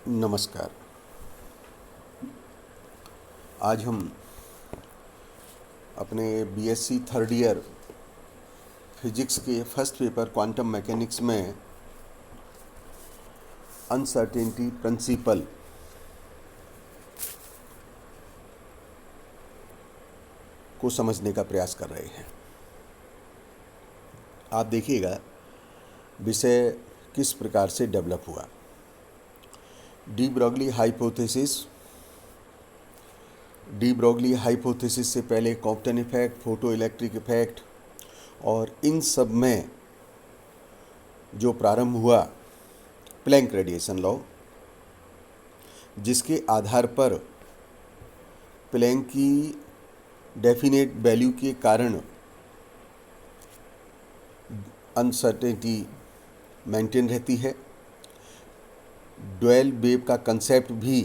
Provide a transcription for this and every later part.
नमस्कार। आज हम अपने बीएससी थर्ड ईयर फिजिक्स के फर्स्ट पेपर क्वांटम मैकेनिक्स में अनसर्टेनिटी प्रिंसिपल को समझने का प्रयास कर रहे हैं। आप देखिएगा विषय किस प्रकार से डेवलप हुआ। डी ब्रोगली हाइपोथेसिस से पहले Compton effect, photo electric effect और इन सब में जो प्रारंभ हुआ प्लैंक रेडिएशन लॉ, जिसके आधार पर प्लैंक की डेफिनेट वैल्यू के कारण अनसर्टेनिटी मेंटेन रहती है। ड्यूअल वेव का कंसेप्ट भी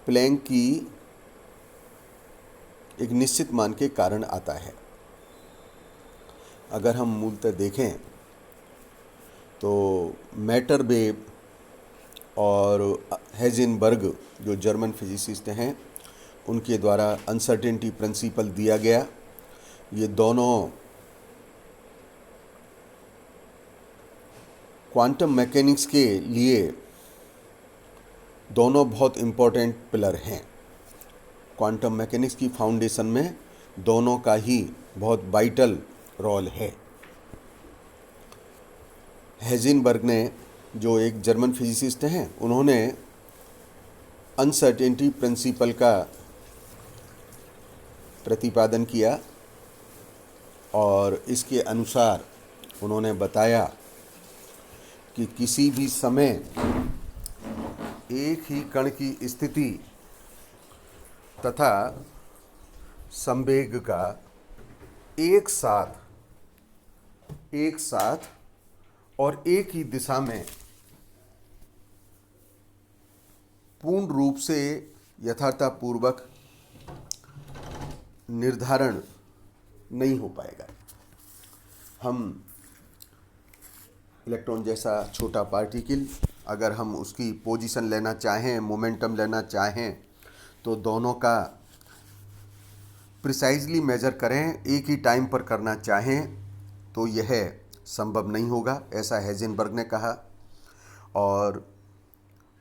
प्लैंक की एक निश्चित मान के कारण आता है। अगर हम मूलतः देखें तो मैटर वेव और हेज़ेनबर्ग जो जर्मन फिजिसिस्ट हैं उनके द्वारा अनसर्टेनिटी प्रिंसिपल दिया गया। ये दोनों क्वांटम मैकेनिक्स के लिए दोनों बहुत इम्पोर्टेंट पिलर हैं। क्वांटम मैकेनिक्स की फाउंडेशन में दोनों का ही बहुत वाइटल रोल है। हेज़ेनबर्ग ने, जो एक जर्मन फिजिसिस्ट हैं, उन्होंने अनसर्टेनिटी प्रिंसिपल का प्रतिपादन किया और इसके अनुसार उन्होंने बताया कि किसी भी समय एक ही कण की स्थिति तथा संवेग का एक साथ और एक ही दिशा में पूर्ण रूप से यथार्थपूर्वक निर्धारण नहीं हो पाएगा। हम इलेक्ट्रॉन जैसा छोटा पार्टिकल, अगर हम उसकी पोजीशन लेना चाहें, मोमेंटम लेना चाहें, तो दोनों का प्रिसाइजली मेजर करें, एक ही टाइम पर करना चाहें तो यह संभव नहीं होगा, ऐसा हेज़ेनबर्ग ने कहा। और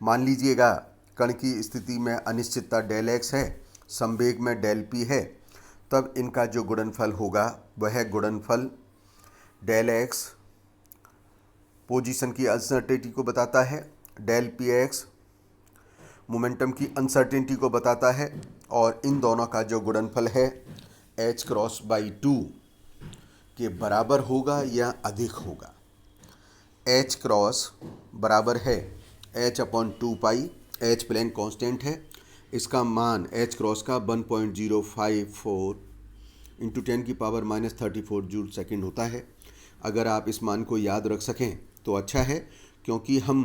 मान लीजिएगा कण की स्थिति में अनिश्चितता डेल एक्स है, संवेग में डेल पी है, तब इनका जो गुणनफल होगा वह गुणनफल डेल एक्स पोजीशन की अनसर्टेनिटी को बताता है, डेल पी एक्स मोमेंटम की अनसर्टेनिटी को बताता है, और इन दोनों का जो गुणनफल है h क्रॉस बाई 2 के बराबर होगा या अधिक होगा। h क्रॉस बराबर है h अपॉन 2 पाई, h प्लैंक कांस्टेंट है, इसका मान h क्रॉस का 1.054 इंटू 10 की पावर -34 जूल सेकेंड होता है। अगर आप इस मान को याद रख सकें तो अच्छा है, क्योंकि हम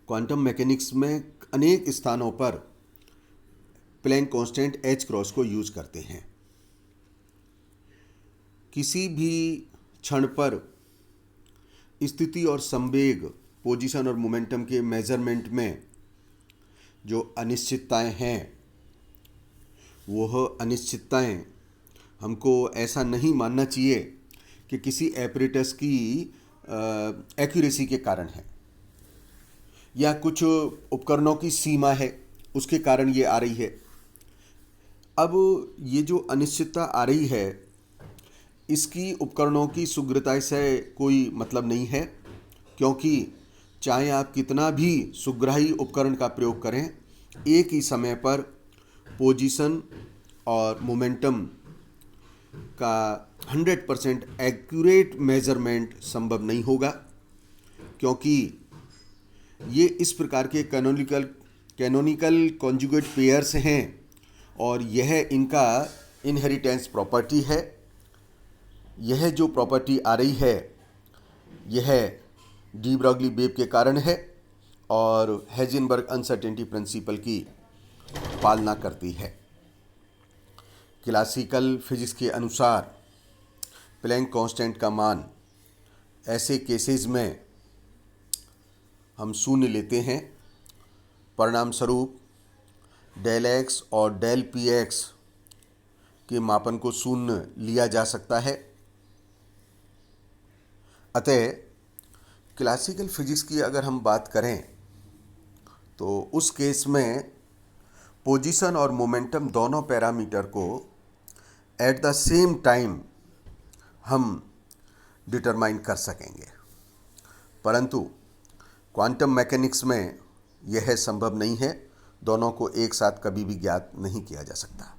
क्वांटम मैकेनिक्स में अनेक स्थानों पर प्लैंक कांस्टेंट h क्रॉस को यूज करते हैं। किसी भी क्षण पर स्थिति और संवेग, पोजीशन और मोमेंटम के मेजरमेंट में जो अनिश्चितताएं हैं, वह अनिश्चितताएं हमको ऐसा नहीं मानना चाहिए कि किसी एपरेटस की एक्यूरेसी के कारण है या कुछ उपकरणों की सीमा है उसके कारण ये आ रही है। अब ये जो अनिश्चितता आ रही है, इसकी उपकरणों की शीघ्रता से कोई मतलब नहीं है, क्योंकि चाहे आप कितना भी सुग्राही उपकरण का प्रयोग करें, एक ही समय पर पोजीशन और मोमेंटम का 100% एक्यूरेट मेजरमेंट संभव नहीं होगा, क्योंकि ये इस प्रकार के कैनोनिकल कॉन्जुगेट पेयर्स हैं और यह इनका इनहेरिटेंस प्रॉपर्टी है। यह जो प्रॉपर्टी आ रही है यह डी ब्रोगली वेव के कारण है और हेज़ेनबर्ग अनसर्टेनिटी प्रिंसिपल की पालना करती है। क्लासिकल फिजिक्स के अनुसार प्लैंक कांस्टेंट का मान ऐसे केसेस में हम शून्य लेते हैं। परिणाम स्वरूप डेल एक्स और डेल पी एक्स के मापन को शून्य लिया जा सकता है। अतः क्लासिकल फिजिक्स की अगर हम बात करें तो उस केस में पोजीशन और मोमेंटम दोनों पैरामीटर को एट द सेम टाइम हम डिटरमाइन कर सकेंगे, परंतु क्वांटम मैकेनिक्स में यह संभव नहीं है। दोनों को एक साथ कभी भी ज्ञात नहीं किया जा सकता।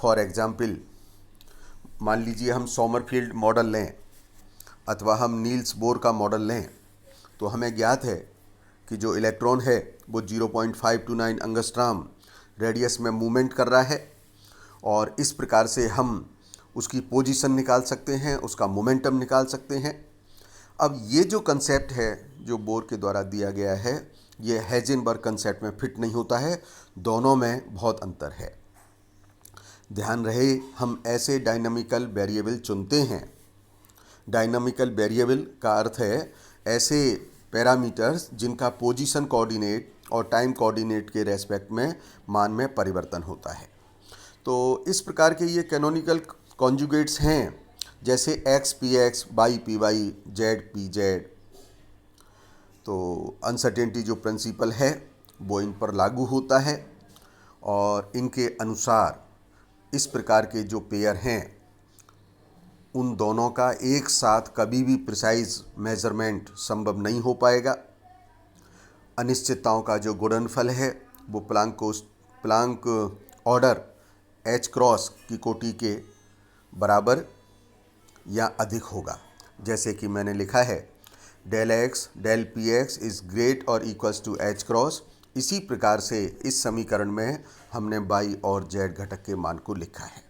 फॉर एग्जाम्पल, मान लीजिए हम सोमरफील्ड मॉडल लें अथवा हम नील्स बोर का मॉडल लें, तो हमें ज्ञात है कि जो इलेक्ट्रॉन है वो 0.529 एंगस्ट्रॉम रेडियस में मूवमेंट कर रहा है, और इस प्रकार से हम उसकी पोजीशन निकाल सकते हैं, उसका मोमेंटम निकाल सकते हैं। अब ये जो कंसेप्ट है जो बोर के द्वारा दिया गया है, ये हाइजेनबर्ग कंसेप्ट में फिट नहीं होता है। दोनों में बहुत अंतर है। ध्यान रहे, हम ऐसे डायनामिकल वेरिएबल चुनते हैं। डायनामिकल वेरिएबल का अर्थ है ऐसे पैरामीटर्स जिनका पोजीशन कोऑर्डिनेट और टाइम कोऑर्डिनेट के रेस्पेक्ट में मान में परिवर्तन होता है। तो इस प्रकार के ये कैनोनिकल कॉन्जुगेट्स हैं, जैसे x P X, Y P Y, Z P Z. तो अनसर्टेनिटी जो प्रिंसिपल है वो इन पर लागू होता है, और इनके अनुसार इस प्रकार के जो पेयर हैं उन दोनों का एक साथ कभी भी प्रिसाइज मेजरमेंट संभव नहीं हो पाएगा। अनिश्चितताओं का जो गुणनफल है वो प्लांक ऑर्डर एच क्रॉस की कोटि के बराबर या अधिक होगा। जैसे कि मैंने लिखा है, del X del P X is great और इक्वल्स टू एच क्रॉस। इसी प्रकार से इस समीकरण में हमने वाई और जेड घटक के मान को लिखा है।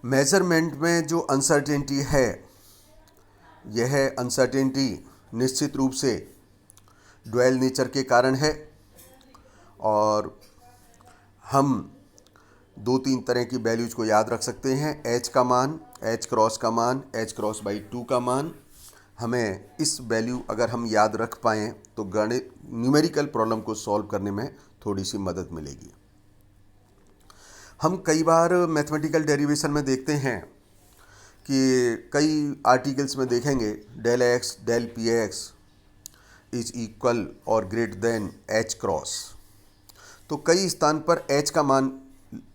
मेजरमेंट में जो अनसर्टेनिटी है, यह अनसर्टेनिटी निश्चित रूप से ड्वेल नेचर के कारण है, और हम 2-3 तरह की वैल्यूज को याद रख सकते हैं। एच का मान, एच क्रॉस का मान, एच क्रॉस बाई 2 का मान। हमें इस वैल्यू अगर हम याद रख पाएँ तो गणित न्यूमेरिकल प्रॉब्लम को सॉल्व करने में थोड़ी सी मदद मिलेगी। हम कई बार मैथमेटिकल डेरिवेशन में देखते हैं कि कई आर्टिकल्स में देखेंगे del X del P X is equal और ग्रेटर देन एच क्रॉस। तो कई स्थान पर एच का मान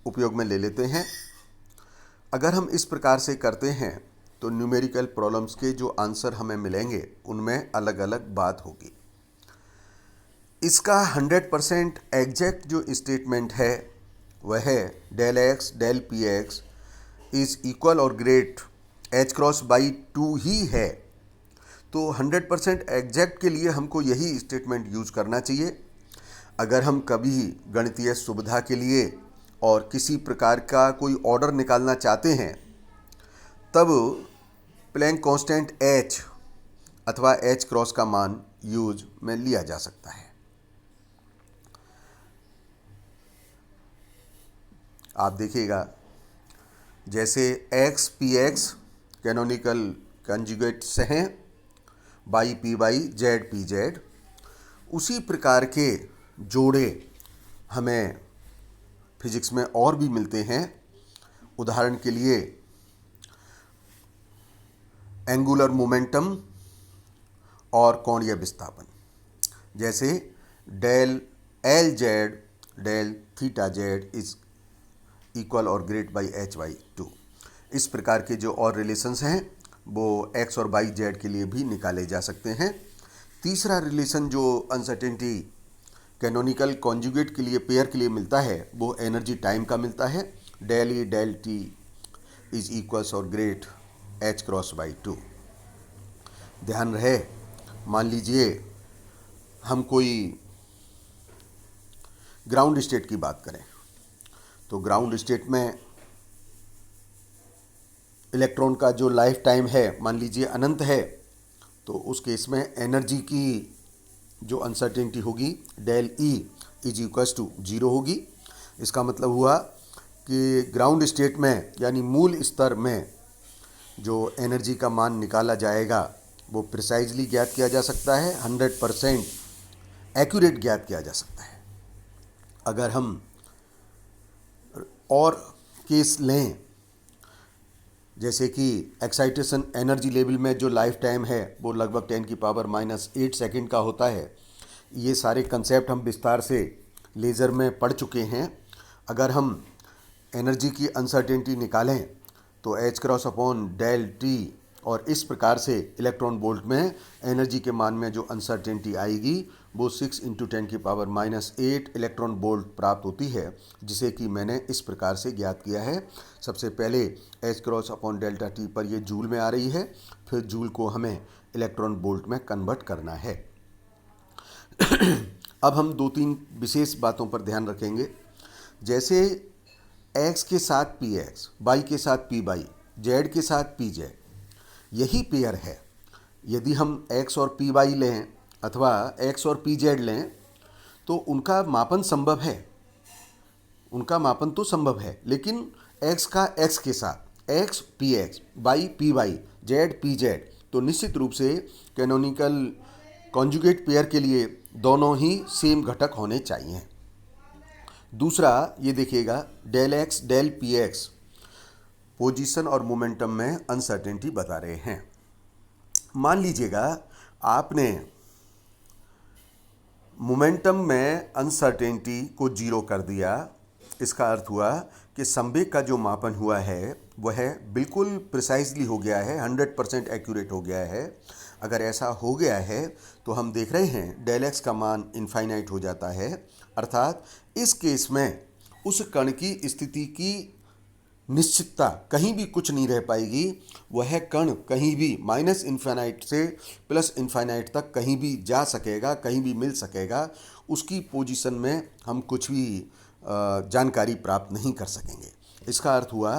उपयोग में ले लेते हैं। अगर हम इस प्रकार से करते हैं तो न्यूमेरिकल प्रॉब्लम्स के जो आंसर हमें मिलेंगे उनमें अलग अलग बात होगी। इसका 100% एग्जैक्ट जो स्टेटमेंट है वह है del X del P X is equal और ग्रेट एच क्रॉस बाई 2 ही है। तो 100% एग्जैक्ट के लिए हमको यही स्टेटमेंट यूज करना चाहिए। अगर हम कभी गणितीय सुविधा के लिए और किसी प्रकार का कोई ऑर्डर निकालना चाहते हैं, तब प्लैंक कांस्टेंट एच अथवा एच क्रॉस का मान यूज में लिया जा सकता है। आप देखिएगा, जैसे x P x canonical conjugates हैं, y P Y, Z P z, उसी प्रकार के जोड़े हमें फिजिक्स में और भी मिलते हैं। उदाहरण के लिए एंगुलर मोमेंटम और कोणीय विस्थापन, जैसे del L Z del theta Z is equal और ग्रेट बाई एच वाई 2। इस प्रकार के जो और रिलेशंस हैं वो एक्स और वाई जेड के लिए भी निकाले जा सकते हैं। तीसरा रिलेशन जो अनसर्टेनिटी कैनोनिकल कॉन्जुगेट के लिए, पेयर के लिए मिलता है, वो एनर्जी टाइम का मिलता है। Del E del T is equals और ग्रेट एच क्रॉस बाई 2। ध्यान रहे, मान लीजिए हम कोई ग्राउंड स्टेट की बात करें, तो ग्राउंड स्टेट में इलेक्ट्रॉन का जो लाइफ टाइम है मान लीजिए अनंत है, तो उस केस में एनर्जी की जो अनसर्टेनिटी होगी del E is equals to 0 होगी। इसका मतलब हुआ कि ग्राउंड स्टेट में यानी मूल स्तर में जो एनर्जी का मान निकाला जाएगा वो प्रिसाइजली ज्ञात किया जा सकता है, 100% एक्यूरेट ज्ञात किया जा सकता है। अगर हम और केस लें, जैसे कि एक्साइटेशन एनर्जी लेवल में जो लाइफ टाइम है वो लगभग 10⁻⁻8 सेकंड का होता है। ये सारे कंसेप्ट हम विस्तार से लेज़र में पढ़ चुके हैं। अगर हम एनर्जी की अनसर्टेनिटी निकालें तो H×/del T, और इस प्रकार से इलेक्ट्रॉन वोल्ट में एनर्जी के मान में जो अनसर्टेनिटी आएगी वो 6 × 10⁻⁸ इलेक्ट्रॉन वोल्ट प्राप्त होती है, जिसे कि मैंने इस प्रकार से ज्ञात किया है। सबसे पहले H×/delta T पर ये जूल में आ रही है, फिर जूल को हमें इलेक्ट्रॉन वोल्ट में कन्वर्ट करना है। अब हम 2-3 विशेष बातों पर ध्यान रखेंगे, जैसे X के साथ Px, Y के साथ Py, Z के साथ Pz, यही पेयर है। यदि हम X और Py लें अथवा X और Pz लें तो उनका मापन संभव है, उनका मापन तो संभव है, लेकिन X का X के साथ X Px, Y Py, Z Pz, तो निश्चित रूप से कैनोनिकल कॉन्जुगेट पेयर के लिए दोनों ही सेम घटक होने चाहिए। दूसरा ये देखिएगा, del X del Px position और मोमेंटम में अनसर्टेनिटी बता रहे हैं। मान लीजिएगा आपने मोमेंटम में अनसर्टेनिटी को जीरो कर दिया। इसका अर्थ हुआ कि संवेग का जो मापन हुआ है वह बिल्कुल प्रिसाइजली हो गया है, 100% एक्यूरेट हो गया है। अगर ऐसा हो गया है तो हम देख रहे हैं del X का मान इनफाइनाइट हो जाता है, अर्थात इस केस में उस कण की स्थिति की निश्चितता कहीं भी कुछ नहीं रह पाएगी। वह कण कहीं भी -इनफाइनाइट से +इनफाइनाइट तक कहीं भी जा सकेगा, कहीं भी मिल सकेगा। उसकी पोजीशन में हम कुछ भी जानकारी प्राप्त नहीं कर सकेंगे। इसका अर्थ हुआ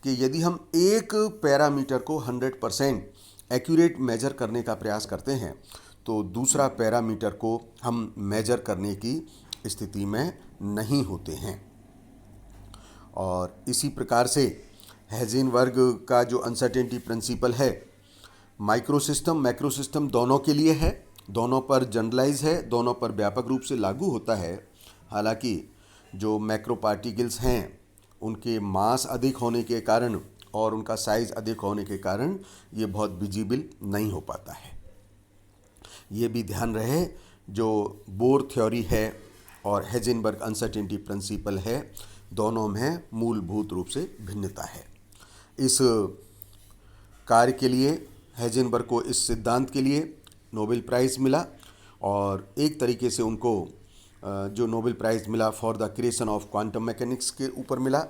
कि यदि हम एक पैरामीटर को 100% एक्यूरेट मेजर करने का प्रयास करते हैं तो दूसरा पैरामीटर को हम मेजर करने की स्थिति में नहीं होते हैं। और इसी प्रकार से हेज़ेनबर्ग का जो अनसर्टेनिटी प्रिंसिपल है माइक्रो सिस्टम मैक्रो सिस्टम दोनों के लिए है, दोनों पर जनरलाइज है, दोनों पर व्यापक रूप से लागू होता है। हालांकि जो मैक्रो पार्टिकल्स हैं उनके मास अधिक होने के कारण और उनका साइज़ अधिक होने के कारण ये बहुत विजिबल नहीं हो पाता है। ये भी ध्यान रहे, जो बोर थ्योरी है और हेज़ेनबर्ग अनसर्टेनिटी प्रिंसिपल है, दोनों में मूलभूत रूप से भिन्नता है। इस कार्य के लिए हेज़ेनबर्ग को, इस सिद्धांत के लिए नोबेल प्राइज़ मिला, और एक तरीके से उनको जो नोबेल प्राइज़ मिला for the creation of quantum mechanics के ऊपर मिला।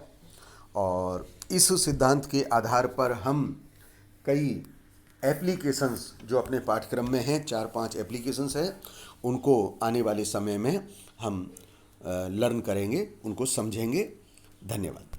और इस सिद्धांत के आधार पर हम कई एप्लीकेशंस जो अपने पाठ्यक्रम में हैं, 4-5 एप्लीकेशंस हैं, उनको आने वाले समय में हम लर्न करेंगे, उनको समझेंगे। धन्यवाद।